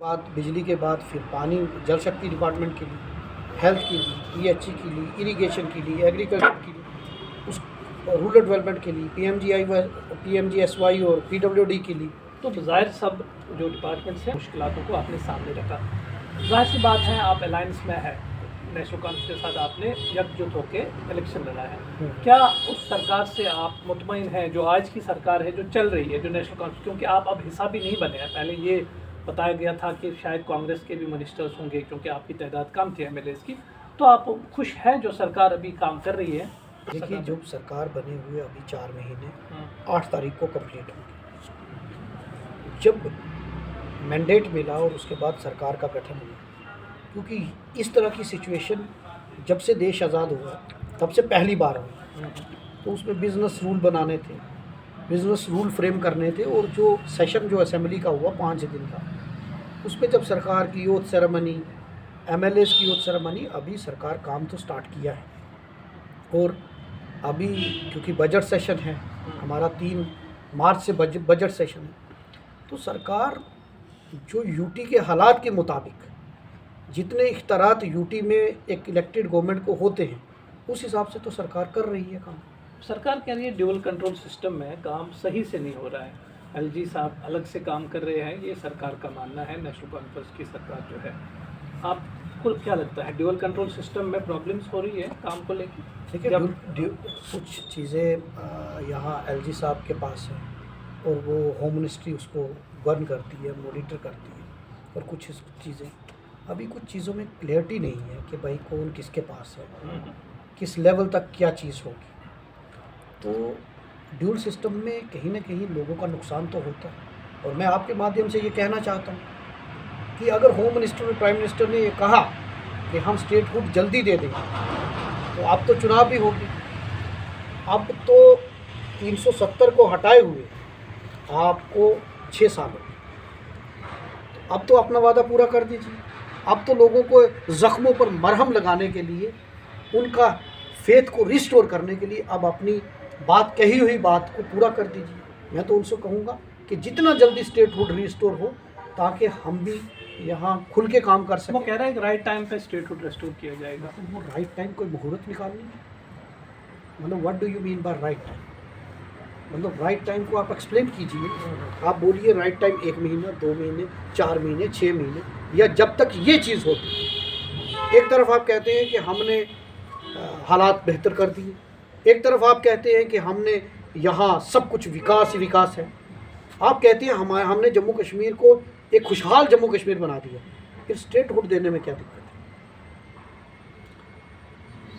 बाद बिजली के बाद फिर पानी जल शक्ति डिपार्टमेंट के लिए, हेल्थ के लिए, पीएचई के लिए, इरिगेशन के लिए, एग्रीकल्चर के लिए, उस रूरल डेवलपमेंट के लिए, पीएमजीएसवाई और पीडब्ल्यूडी के लिए। तो ज़ाहिर सब जो डिपार्टमेंट्स हैं मुश्किलातों को आपने सामने रखा। ज़ाहिर सी बात है आप अलायंस में है, नेशनल कॉन्फ्रेंस के साथ आपने एकजुट होकर इलेक्शन लड़ा है। क्या उस सरकार से आप मुतमईन हैं जो आज की सरकार है जो चल रही है, जो नेशनल कॉन्फ्रेंस, क्योंकि आप अब हिस्सा भी नहीं बने हैं। पहले ये बताया गया था कि शायद कांग्रेस के भी मिनिस्टर्स होंगे क्योंकि आपकी तादाद कम थी एमएलएस की। तो आप खुश हैं जो सरकार अभी काम कर रही है? देखिए, जो सरकार बने हुए अभी 4 महीने 8 तारीख को कंप्लीट होंगे। जब मैंडेट मिला और उसके बाद सरकार का गठन हुआ, क्योंकि इस तरह की सिचुएशन जब से देश आज़ाद हुआ तब से पहली बार हुई। तो उसमें बिज़नेस रूल बनाने थे, बिज़नेस रूल फ्रेम करने थे, और जो सेशन जो असेंबली का हुआ 5 दिन का, उसमें जब सरकार की ओथ सेरेमनी, एमएलएस की ओथ सेरेमनी, अभी सरकार काम तो स्टार्ट किया है। और अभी क्योंकि बजट सेशन है हमारा, 3 मार्च से बजट सेशन है, तो सरकार जो यूटी के हालात के मुताबिक जितने इख्तियारात यूटी में एक इलेक्टेड गवर्नमेंट को होते हैं, उस हिसाब से तो सरकार कर रही है काम। सरकार कह रही है ड्यूअल कंट्रोल सिस्टम में काम सही से नहीं हो रहा है, एलजी साहब अलग से काम कर रहे हैं, ये सरकार का मानना है। नेशनल कॉन्फ्रेंस की सरकार जो है, आपको क्या लगता है ड्यूअल कंट्रोल सिस्टम में प्रॉब्लम्स हो रही है काम को लेकर? देखिए, कुछ चीज़ें यहाँ एलजी साहब के पास है और वो होम मिनिस्ट्री उसको गवर्न करती है, मॉनिटर करती है, और कुछ चीज़ें अभी कुछ चीज़ों में क्लियरिटी नहीं है कि भाई कौन किसके पास है, किस लेवल तक क्या चीज़ होगी। तो ड्यूल सिस्टम में कहीं ना कहीं लोगों का नुकसान तो होता है। और मैं आपके माध्यम से ये कहना चाहता हूँ कि अगर होम मिनिस्टर और प्राइम मिनिस्टर ने ये कहा कि हम स्टेटहुड जल्दी दे देंगे, तो अब तो चुनाव भी होगी। अब तो 370 को हटाए हुए आपको 6 साल हो गए, तो अब तो अपना वादा पूरा कर दीजिए। अब तो लोगों को ज़ख्मों पर मरहम लगाने के लिए, उनका फेथ को रिस्टोर करने के लिए अब अपनी बात, कही हुई बात को पूरा कर दीजिए। मैं तो उनसे कहूँगा कि जितना जल्दी स्टेटहुड रिस्टोर हो, ताकि हम भी यहाँ खुल के काम कर सकें। वो कह रहा है कि राइट टाइम पे स्टेटहुड रिस्टोर किया जाएगा। तो वो राइट टाइम कोई मुहूर्त निकालनी है, मतलब what do you mean by right time? मतलब राइट टाइम को आप एक्सप्लेन कीजिए। आप बोलिए राइट टाइम 1 महीना, 2 महीने, 4 महीने, 6 महीने, या जब तक ये चीज़ होती। एक तरफ आप कहते हैं कि हमने हालात बेहतर कर दिए, एक तरफ आप कहते हैं कि हमने यहाँ सब कुछ विकास ही विकास है। आप कहते हैं हमने जम्मू कश्मीर को एक खुशहाल जम्मू कश्मीर बना दिया, फिर स्टेटहुड देने में क्या दिक्कत है?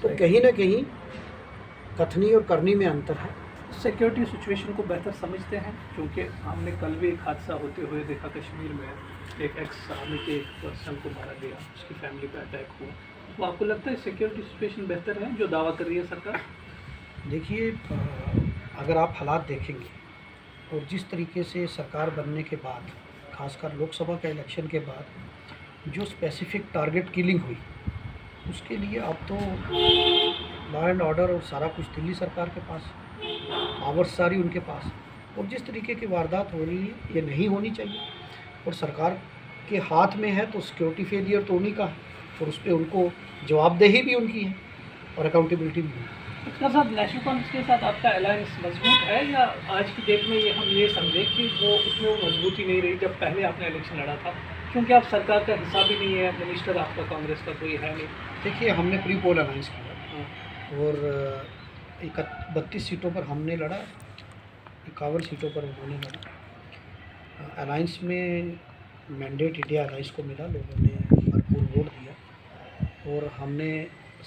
तो कहीं ना कहीं कथनी और करनी में अंतर है। सिक्योरिटी सिचुएशन को बेहतर समझते हैं, क्योंकि हमने कल भी एक हादसा होते हुए देखा कश्मीर में, एक एक्स आर्मी के एक पर्सन को मारा गया, उसकी फैमिली पे अटैक हुआ। तो आपको लगता है सिक्योरिटी सिचुएशन बेहतर है जो दावा कर रही है सरकार? देखिए, अगर आप हालात देखेंगे और जिस तरीके से सरकार बनने के बाद, खासकर लोकसभा के इलेक्शन के बाद जो स्पेसिफिक टारगेट किलिंग हुई, उसके लिए अब तो लॉ एंड ऑर्डर और सारा कुछ दिल्ली सरकार के पास, पावर्स सारी उनके पास, और जिस तरीके की वारदात हो रही है ये नहीं होनी चाहिए। और सरकार के हाथ में है तो सिक्योरिटी फेलियर तो उन्हीं का है, और उस पर उनको जवाबदेही भी उनकी है और अकाउंटेबिलिटी भी है। इसका साथ नेशनल कॉन्फ्रेंस के साथ आपका अलायंस मजबूत है, या आज की डेट में हम ये समझें कि वो उसमें वो मजबूती नहीं रही जब पहले आपने इलेक्शन लड़ा था, क्योंकि आप सरकार का हिस्सा भी नहीं है, मिनिस्टर आपका कांग्रेस का कोई है नहीं? देखिए, हमने प्री पोल अलायंस किया और 32 सीटों पर हमने लड़ा, 51 सीटों पर उन्होंने लड़ा। अलायंस में मैंडेट इंडिया अलायंस को मिला, लोगों ने भरपूर वोट दिया और हमने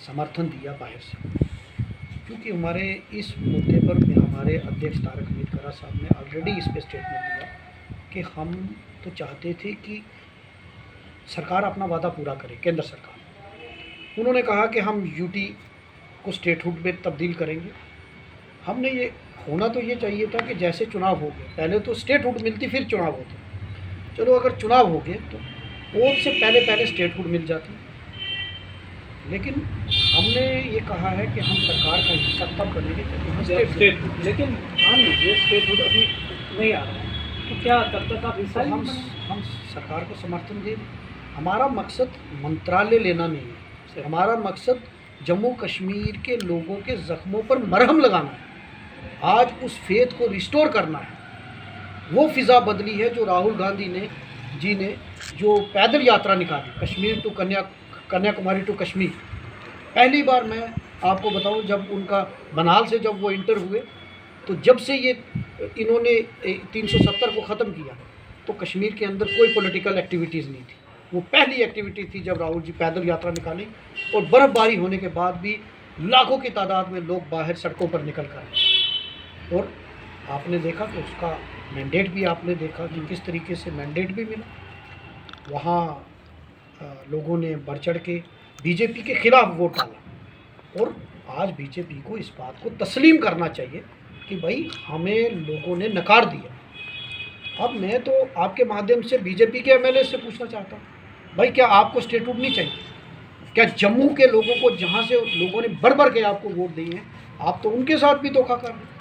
समर्थन दिया बाहर से, क्योंकि हमारे इस मुद्दे पर हमारे अध्यक्ष तारक हमीद खैरा साहब ने ऑलरेडी इस पर स्टेटमेंट दिया कि हम तो चाहते थे कि सरकार अपना वादा पूरा करे, केंद्र सरकार। उन्होंने कहा कि हम यूटी को स्टेटहुड में तब्दील करेंगे। हमने ये होना तो ये चाहिए था कि जैसे चुनाव हो गए, पहले तो स्टेटहुड मिलती फिर चुनाव होते। चलो, अगर चुनाव हो गए तो वोट से पहले स्टेटहुड मिल जाती, लेकिन हमने ये कहा है कि हम सरकार का हिस्सा तब बनेंगे जब स्टेटहुड। लेकिन मान लीजिए स्टेटहुड अभी नहीं आ रहा है, तो क्या तब तक आप हिस्सा हम सरकार को समर्थन दें। हमारा मकसद मंत्रालय लेना नहीं है, हमारा मकसद जम्मू कश्मीर के लोगों के ज़ख्मों पर मरहम लगाना है। आज उस फेथ को रिस्टोर करना है। वो फ़िज़ा बदली है जो राहुल गांधी जी ने जो पैदल यात्रा निकाली कश्मीर टू कन्याकुमारी टू कश्मीर। पहली बार मैं आपको बताऊं, जब उनका बनाल से जब वो इंटर हुए, तो जब से ये इन्होंने 370 को ख़त्म किया तो कश्मीर के अंदर कोई पॉलिटिकल एक्टिविटीज़ नहीं थी। वो पहली एक्टिविटी थी जब राहुल जी पैदल यात्रा निकाली, और बर्फ़बारी होने के बाद भी लाखों की तादाद में लोग बाहर सड़कों पर निकल कर आए। और आपने देखा कि उसका मैंडेट भी आपने देखा कि किस तरीके से मैंडेट भी मिला। वहाँ लोगों ने बढ़ चढ़ के बीजेपी के ख़िलाफ़ वोट डाला। और आज बीजेपी को इस बात को तस्लीम करना चाहिए कि भाई हमें लोगों ने नकार दिया। अब मैं तो आपके माध्यम से बीजेपी के एमएलए से पूछना चाहता हूँ, भाई क्या आपको स्टेटहुड नहीं चाहिए? क्या जम्मू के लोगों को जहाँ से लोगों ने बढ़ के आपको वोट दिए हैं, आप तो उनके साथ भी धोखा कर रहे हैं।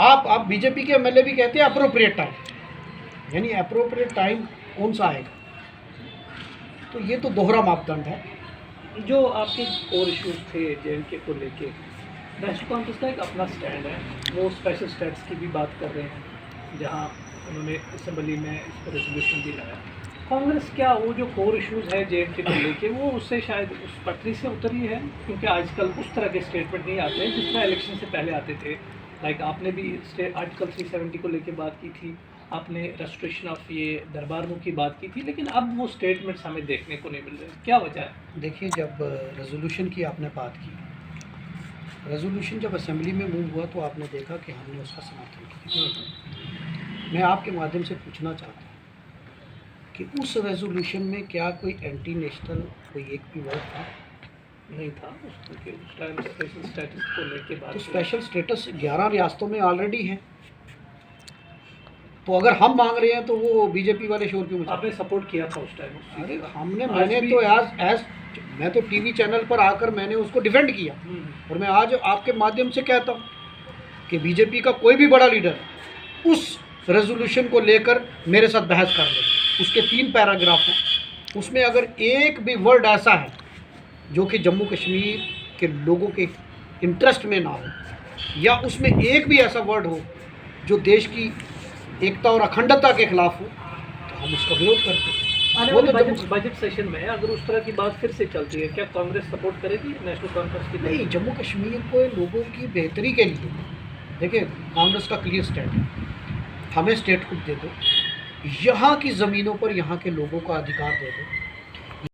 आप बीजेपी के एमएलए भी कहते हैं अप्रोप्रिएट टाइम, यानी अप्रोप्रिएट टाइम कौन सा आएगा? तो ये तो दोहरा मापदंड है। जो आपके कोर इश्यूज थे जेएनके को लेके, नेशनल कांग्रेस का एक अपना स्टैंड है। वो स्पेशल स्टेट्स की भी बात कर रहे हैं, जहां उन्होंने असेंबली में इस पर रेजोल्यूशन भी लाया। कांग्रेस क्या वो जो कोर इश्यूज है जेएनके को लेके, वो उससे शायद उस पटरी से उतरी है? क्योंकि आजकल उस तरह के स्टेटमेंट नहीं आते हैं जिस तरह इलेक्शन से पहले आते थे। लाइक आपने भी आर्टिकल 370 को लेके बात की थी, आपने रेस्ट्रिक्शन ऑफ ये दरबारों की बात की थी, लेकिन अब वो स्टेटमेंट्स हमें देखने को नहीं मिल रहे। क्या वजह है? देखिए, जब रेजोल्यूशन की आपने बात की, रेजोल्यूशन जब असेंबली में मूव हुआ तो आपने देखा कि हमने उसका समर्थन किया। मैं आपके माध्यम से पूछना चाहता हूँ कि उस रेजोल्यूशन में क्या कोई एंटी नेशनल कोई एक भी वर्ड था? नहीं था। उस टाइम स्पेशल स्टेटस को लेके बात तो स्पेशल स्टेटस 11 रियासतों में ऑलरेडी है। तो अगर हम मांग रहे हैं तो वो बीजेपी वाले शोर क्यों मचा? आपने सपोर्ट किया था उस टाइम? अरे मैंने तो एज मैं तो टीवी चैनल पर आकर मैंने उसको डिफेंड किया। और मैं आज आपके माध्यम से कहता हूँ कि बीजेपी का कोई भी बड़ा लीडर उस रेजोल्यूशन को लेकर मेरे साथ बहस कर ले। उसके 3 पैराग्राफ हैं, उसमें अगर एक भी वर्ड ऐसा है जो कि जम्मू कश्मीर के लोगों के इंटरेस्ट में ना हो, या उसमें एक भी ऐसा वर्ड हो जो देश की एकता और अखंडता के खिलाफ हो, तो हम उसका विरोध करते हैं। आने वाले बजट सेशन में अगर उस तरह की बात फिर से चलती है, क्या कांग्रेस सपोर्ट करेगी नेशनल कॉन्फ्रेंस की? नहीं, जम्मू कश्मीर को लोगों की बेहतरी के लिए देखिए कांग्रेस का क्लियर स्टैंड है, हमें स्टेटहुड दे दो, यहाँ की ज़मीनों पर यहाँ के लोगों का अधिकार दे दो।